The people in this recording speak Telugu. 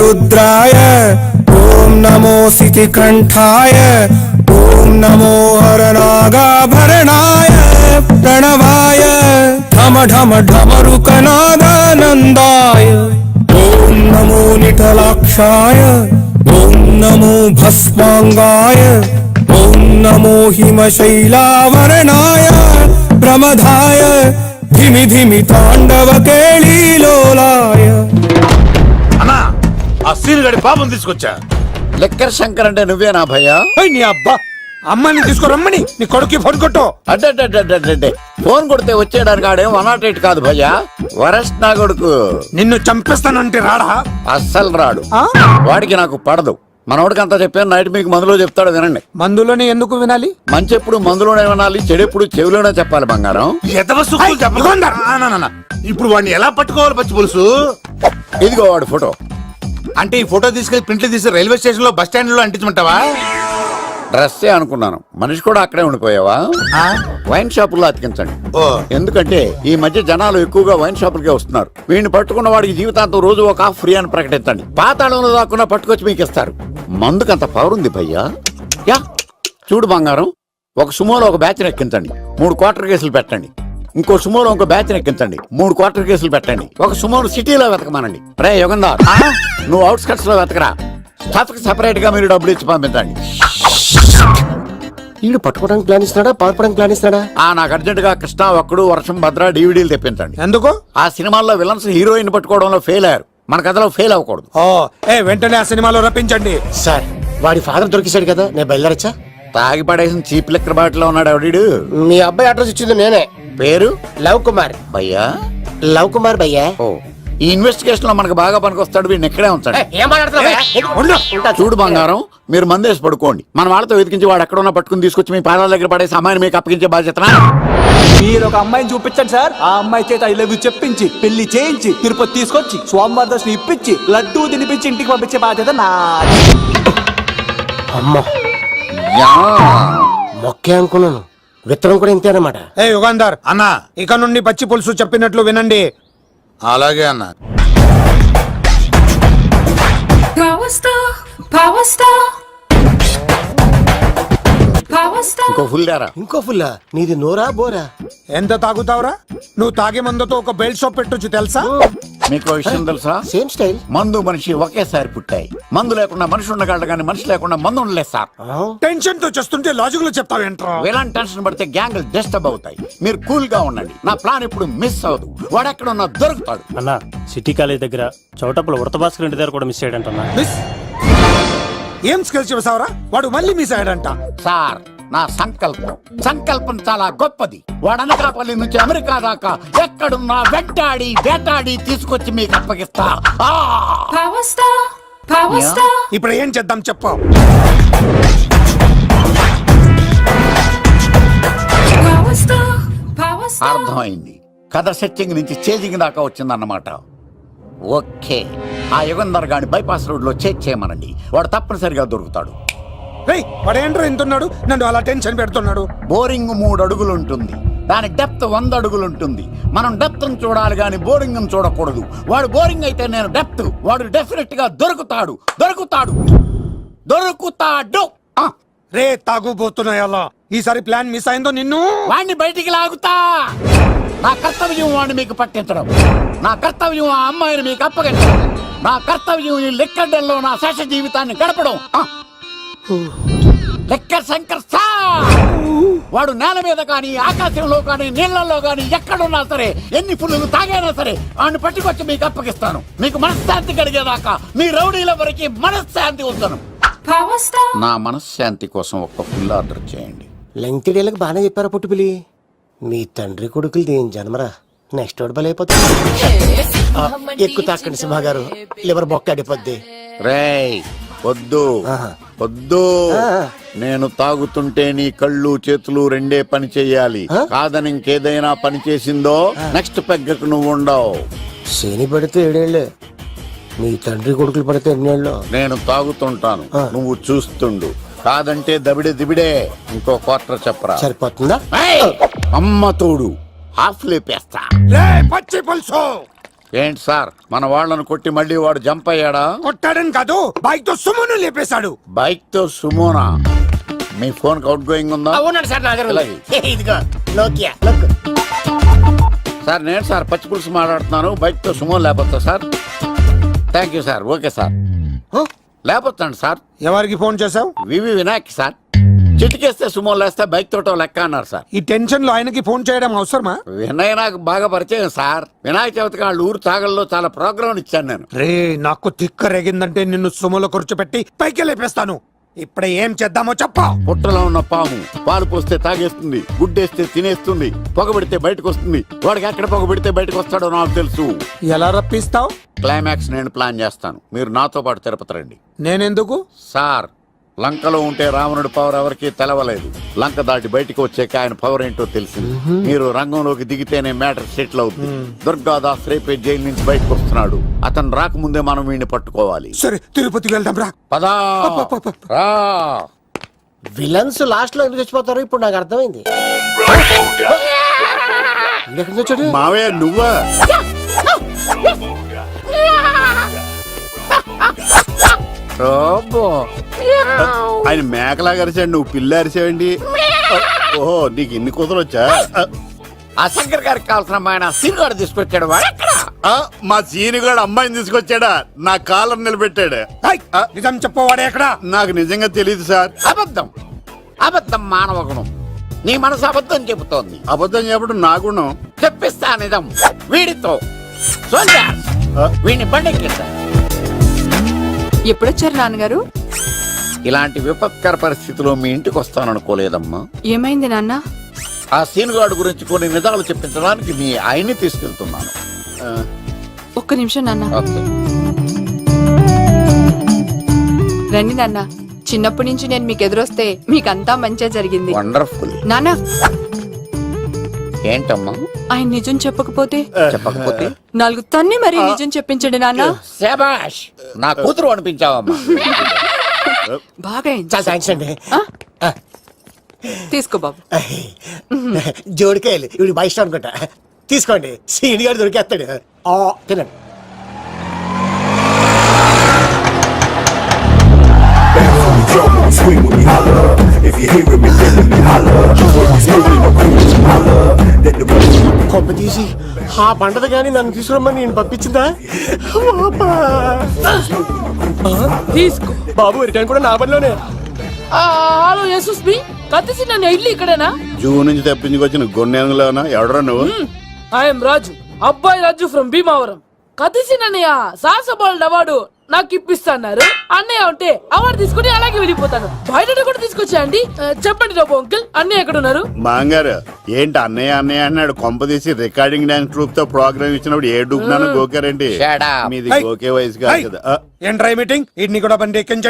रुद्राय ओम नमो सितिकंठाय ओम नमो हरनागाभरणाय प्रणवाय ढम ढम ढमरुकनादानन्दाय ओम नमो निठलाक्षाय ओम नमो भस्मांगाय ओम नमो हिमशैलावरणाय प्रमदाय धिमि धिमि तांडव केळीलोलाय। అన్నా ఆ సీన్ గడి పాపం తీసుకొచ్చా. లెక్కర్ శంకర్ అంటే నువ్వేనా భయ్యా? నీ అబ్బా అమ్మని తీసుకురమ్మని నీ కొడుక్కి ఫోన్ కొట్టు. అడ్డే ఫోన్ కొడితే వచ్చేయడానికి ఆడేం 108 కాదు భయ్యా, వరస్ట్ నా కొడుకు. నిన్ను చంపేస్తానంటే రాడా? అస్సలు రాడు. వాడికి నాకు పడదు. మనోడికి అంతా చెప్పాను, నైట్ మీకు మందులో చెప్తాడు వినండి. మందులోనే ఎందుకు వినాలి? మంచి ఎప్పుడు మందులోనే వినాలి, చెడు ఎప్పుడు చెవిలోనే చెప్పాలి బంగారం. ఇప్పుడు వాడిని ఎలా పట్టుకోవాలి పచ్చి పులుసు? ఇదిగో వాడు ఫోటో. అంటే ఈ ఫోటో తీసుకెళ్లి ప్రింట్లు తీసి రైల్వే స్టేషన్ లో బస్ స్టాండ్ లో అంటించమంటావా? డ్రెస్సే అనుకున్నాను, మనిషి కూడా అక్కడే ఉండిపోయావా? వైన్ షాపుల్లో అతికించండి. ఎందుకంటే ఈ మధ్య జనాలు ఎక్కువగా వైన్ షాపులకే వస్తున్నారు. వీడిని పట్టుకున్న వాడికి జీవితాంతం రోజు ఒక ఆఫ్ ఫ్రీ అని ప్రకటించండి. పాతాళంలో దాక్కున్నా పట్టుకొచ్చి మీకు ఇస్తారు. మందుకంత పవర్ ఉంది భయ్యా. యా చూడు బంగారం, ఒక సుమోలో ఒక బ్యాచ్ ఎక్కించండి, 3 క్వార్టర్ కేసులు పెట్టండి. ఇంకో సుమోలో ఇంకో బ్యాచ్ ఎక్కించండి, 3 క్వార్టర్ కేసులు పెట్టండి. ఒక సుమోను సిటీలో వెతకమానండి. రే యుగంధర్, నువ్వు అవుట్స్కట్స్ లో వెతకరా. స్టాఫ్ కి సెపరేట్ గా మీరు డబ్బులు ఇచ్చి పంపించండి. వీడు పట్టుకోవడానికి ప్లాన్ ఇస్తున్నాడా, పాల్పడానికి ప్లాన్ ఇస్తున్నాడా? నాకు అర్జెంట్ గా కృష్ణ, ఒక్కడు, వర్షం, భద్ర డివిడీలు తెప్పించండి. ఎందుకు? ఆ సినిమాల్లో విలన్స్ హీరోయిన్ పట్టుకోవడంలో ఫెయిల్ అయ్యారు, మన కథలో ఫెయిల్ అవ్వకూడదు. వెంటనే ఆ సినిమాలో రప్పించండి. సార్ వాడి ఫాదర్ దొరికేశాడు కదా, నేను బయలుదేరచ్చా? తాగి పడేసిన చీప్ లెక్కర్ బాటిలో ఉన్నాడు ఎవడీడు? మీ అబ్బాయి అడ్రస్ ఇచ్చింది నేనే. పేరు? లవ్ కుమార్ భయ్యా. లవ్ కుమార్ భయ్యా. ఓ, ఈ ఇన్వెస్టిగేషన్ లో మనకు బాగా పనికొస్తాడు. వీడిని ఎక్కడే ఉంచాడు. చూడు బంగారం, మీరు మందేసి పడుకోండి. మన వాళ్ళతో వెతికించి వాడు ఎక్కడ ఉన్నా పట్టుకుని తీసుకొచ్చి మీ పాదాల దగ్గర పడేసి అమ్మాయిని మీకు అప్పగించే బాధ్యత. మీరు ఒక అమ్మాయిని చూపించండి సార్. ఆ అమ్మాయి చేత ఐ లవ్ యూ చెప్పించి పెళ్లి చేయించి తిరుపతి తీసుకొచ్చి స్వామివారి దర్శనం ఇప్పించి లడ్డూ తినిపించి ఇంటికి పంపించే బాధ్యత నాది. అమ్మా మొక్కే అనుకున్నాను, విత్తనం కూడా ఇంతే అన్నమాట. యుగంధర్ అన్నా, ఇక నుండి పచ్చి పులుసు చెప్పినట్లు వినండి. అలాగే అన్నా. ఇంకో ఫుల్ దారా. ఇంకో ఫుల్లా? నీది నోరా బోరా? ఎంత తాగుతావురా? నువ్వు తాగే మందుతో ఒక బెల్ట్ షాప్ పెట్టొచ్చు తెలుసా? మీకు విషయం తెలుసా? Same style. మందు మనిషి ఒకేసారి పుట్టాయి. మందు లేకుండా మనిషి ఉండగలడు కానీ మనిషి లేకుండా మందు ఉండలేదు సార్. టెన్షన్ తో చేస్తుంటే లాజిక్ లో చెప్తావేంట్రా? ఎలాంటి టెన్షన్ పడితే గ్యాంగ్లు డిస్టర్బ్ అవుతాయి. మీరు కూల్ గా ఉండండి. నా ప్లాన్ ఇప్పుడు మిస్ అవ్వదు. వాడు ఎక్కడ ఉన్నా దొరుకుతాడు. అన్నా, సిటీ కాలేజ్ దగ్గర చౌటప్పుల ఉడత భాస్కర్ ఇంటి దగ్గర కూడా మిస్ అయ్యాడంటన్నా. మిస్ ఏం స్కిల్స్ చేసావరా? వాడు మళ్ళీ మిస్ అయ్యాడంట. సార్, నా సంకల్పం చాలా గొప్పది. వాడు అనకాపల్లి నుంచి అమెరికా దాకా ఎక్కడున్నా వెంటాడి వేటాడి తీసుకొచ్చి మీకు అప్పగిస్తా. ఇప్పుడు ఏం చేద్దాం చెప్పు. అర్థమైంది. కథ సెట్టింగ్ నుంచి చేజింగ్ దాకా వచ్చిందన్నమాట. ఓకే, ఆ యుగంధర్ గాని బైపాస్ రోడ్ లో చేయమనండి. వాడు తప్పనిసరిగా దొరుకుతాడు. వాడేంట్రా ఎంతున్నాడు? నన్ను అలా టెన్షన్ పెడుతున్నాడు. బోరింగ్ 3 అడుగులు ఉంటుంది, దాని డెప్త్ 100 అడుగులు ఉంటుంది. మనం డెప్త్ చూడాలి గాని బోరింగ్ చూడకూడదు. వాడు బోరింగ్ అయితే నేను డెప్త్. వాడు డెఫినెట్ గా దొరుకుతాడు. రే తాగుబోతున్నాయా? ఈసారి ప్లాన్ మిస్ అయిందో నిన్ను వాడిని బయటికి లాగుతా. నా కర్తవ్యం వాడిని మీకు పట్టించడం. నా కర్తవ్యం ఆ అమ్మాయిని మీకు అప్పగించడం. నా కర్తవ్యం ఈ లెక్కడ్డల్లో నా శేష జీవితాన్ని గడపడం. లెక్కర్ శంకర్ సార్, వాడు నేల మీద కానీ ఆకాశంలో కానీ నీళ్లలో కానీ ఎక్కడున్నా సరే, ఎన్ని ఫుల్లు తాగైనా సరే వాడిని పట్టుకొచ్చి మీకు అప్పగిస్తాను. మీకు మనశ్శాంతి కలిగేదాకా మీ రౌడీల వరకు మనశ్శాంతి ఉంచను. నా మనశ్శాంతి కోసం ఒక ఫుల్ ఆర్డర్ చేయండి. లెంగ్త్ డేలకు బాగానే చెప్పారా పుట్టుపిలి? మీ తండ్రి కొడుకులు దేని జన్మరా, నెక్స్ట్ వాడు బలైపోతుంది. ఎక్కువ తాకండి సింహ గారు, లివర్ బొక్క అడిపోద్ది. రేయ్ వద్దు వద్దు, నేను తాగుతుంటే నీ కళ్ళు చేతులు రెండే పని చెయ్యాలి. కాదని ఇంకేదైనా పని చేసిందో నెక్స్ట్ పెగ్గకు నువ్వు ఉండవు. శని పడితే 7 ఏళ్ళే, మీ తండ్రి కొడుకులు పడితే 8 ఏళ్ళు. నేను తాగుతుంటాను, నువ్వు చూస్తుండు. కాదంటే దబిడే దిబిడే. ఇంకో క్వార్టర్ చెప్పరా? సరిపోతుందా? అమ్మ తోడు హాఫ్ లేపేస్తా. పచ్చి పులుసు ఏంటి సార్ మన వాళ్ళను కొట్టి మళ్ళీ వాడు జంప్ అయ్యాడా? కొట్టాడని కాదు, బైక్ తో సుమను లేపేశాడు. బైక్ తో సుమోనా? మీ ఫోన్ అవుట్ గోయింగ్ ఉందా? అవునండి సార్ నా దగ్గర ఉంది. అలాగే. ఇదిగో నోకియా look. సార్ నేను సార్ పచ్చి పులుసు మాట్లాడుతున్నాను. బైక్ తో సుమో లేకపోతా sir? Thank you sir. Okay sir, లేకపోతాండి సార్. ఎవరికి ఫోన్ చేసావు? V V Vinayak sir. చిటికేస్తే సుమో లేస్తే బైక్ తోటో లెక్క అన్నారు సార్. ఈ టెన్షన్ లో ఆయనకి ఫోన్ చేయడం అవసరమా? వినయ్ నాకు బాగా పరిచయం సార్. వినాయక చవితికి వాళ్ళ ఊరు తాగల్లో చాలా ప్రోగ్రాం ఇచ్చాను నేను. రే నాకు తిక్క రేగిందంటే నిన్ను సుమలో కూర్చోపెట్టి పైకి లేపేస్తాను. ఇప్పుడే ఏం చేద్దామో చెప్పా. పుట్టలో ఉన్న పాము పాలు పోస్తే తాగేస్తుంది, గుడ్డేస్తే తినేస్తుంది, పొగబెడితే బయటకు వస్తుంది. వాడికి ఎక్కడ పొగబెడితే బయటకు వస్తాడో నాకు తెలుసు. ఎలా రప్పిస్తావు? క్లైమాక్స్ నేను ప్లాన్ చేస్తాను. మీరు నాతో పాటు తిరుపతి రండి. నేనెందుకు? సార్ లంకలో ఉంటే రావణుడి పవర్ ఎవరికి తెలవలేదు. లంక దాటి బయటికి వచ్చాక ఆయన పవర్ ఏంటో తెలిసింది. మీరు రంగంలోకి దిగితేనే మ్యాటర్ సెటిల్ అవుతుంది. దుర్గాదాస్ రేపే జైలు నుంచి బయటకు వస్తున్నాడు. అతను రాకముందే మనం వీడిని పట్టుకోవాలి. సరే తిరుపతికి వెళ్దాం రా. పదా రా. విలన్స్ లాస్ట్ లో ఎందుకు చచ్చిపోతారు ఇప్పుడు నాకు అర్థమైంది. ఎక్కడి నుంచి వచ్చాడు? మావయ్య నువ్వా? ఆయన మేకలా అరిచాడు, నువ్వు పిల్ల అరిచావండి. ఓహో నీకు ఇన్ని కూతురు వచ్చా? ఆ శంకర్ గారికి కావాల్సిన అమ్మాయి సీనుగాడు తీసుకొచ్చాడు. మా సీనుగాడు అమ్మాయిని తీసుకొచ్చాడా? నా కాలం నిలబెట్టాడు. ఏయ్, నిజం చెప్పవాడే ఎక్కడ? నాకు నిజంగా తెలియదు సార్. అబద్ధం అబద్ధం మానవ గుణం. నీ మనసు అబద్ధం చెబుతోంది. అబద్ధం చెప్పడం నా గుణం. చెప్పిస్తా నిజం వీడితో. వీడిని బండెక్కిస్తా. ఎప్పుడొచ్చారు నాన్నగారు? ఇలాంటి విపత్కర పరిస్థితిలో మీ ఇంటికి వస్తాననుకోలేదమ్మా. ఏమైంది నాన్న? ఆ సీనుగాడు గురించి కొన్ని నిజాలు చెప్పించడానికి మీ ఆయన్ని తీసుకెళ్తున్నాను. ఒక్క నిమిషం నాన్న. ఓకే. రండి నాన్న. చిన్నప్పటి నుంచి నేను మీకు ఎదురొస్తే మీకంతా మంచిగా జరిగింది. వండర్ఫుల్. నాన్న ఏంటమ్మా? ఆయన నిజం చెప్పకపోతే చెప్పకపోతే 4 తన్ని మరీ నిజం చెప్పించండి నాన్న. శభాష్, నా కూతురు అనిపించావమ్మా. బాగా ఎంజాయ్. చాలా థ్యాంక్స్ అండి. తీసుకో బాబు. జోడికాయలు ఇవి బాగా ఇష్టం అనుకుంటా. తీసుకోండి, సీని గారు దొరికేస్తాడు. తినండి. Swing when we holler. If you hear me, then me holler. When we smoking, no cool, holler. Let the rest కొమ్మ తీసి ఆ పంటది కానీ నన్ను తీసుకురమ్మని నేను పంపించిందా? తీసుకో బాబు రిటర్న్ కూడా నా పనిలోనే. హలో యశస్ బి కత్తిసి నన్ను ఇల్లు ఇక్కడేనా? జూ నుంచి తప్పించుకొచ్చిన గొన్నెంగులోనా? ఎవడరా నువ్వు? ఐఎమ్ రాజు, అబ్బాయి రాజు ఫ్రమ్ భీమావరం. కత్తిసి నన్నయ్య సాహసబాల్ అవార్డు నాకు ఇప్పిస్తున్నారు. అన్నయ్య ఉంటే అవార్డు తీసుకుని అలాగే వెళ్ళిపోతాను. బయట కూడా తీసుకొచ్చా అండి. చెప్పండి రాబు అంకుల్, అన్నయ్య ఎక్కడ ఉన్నారు? మాంగారు ఏంటి అన్నయ్య అన్నయ్య అన్నాడు? కొంప తీసి రికార్డింగ్ డాన్స్ ట్రూప్ తో ప్రోగ్రామ్ ఇచ్చినప్పుడు ఏ డూబ్నాను గోకారండి. మీది గోకే వయసు కాదు కదా. ఏంట్రై మీటింగ్? ఇడ్ని కూడా బండి ఎక్కించండి.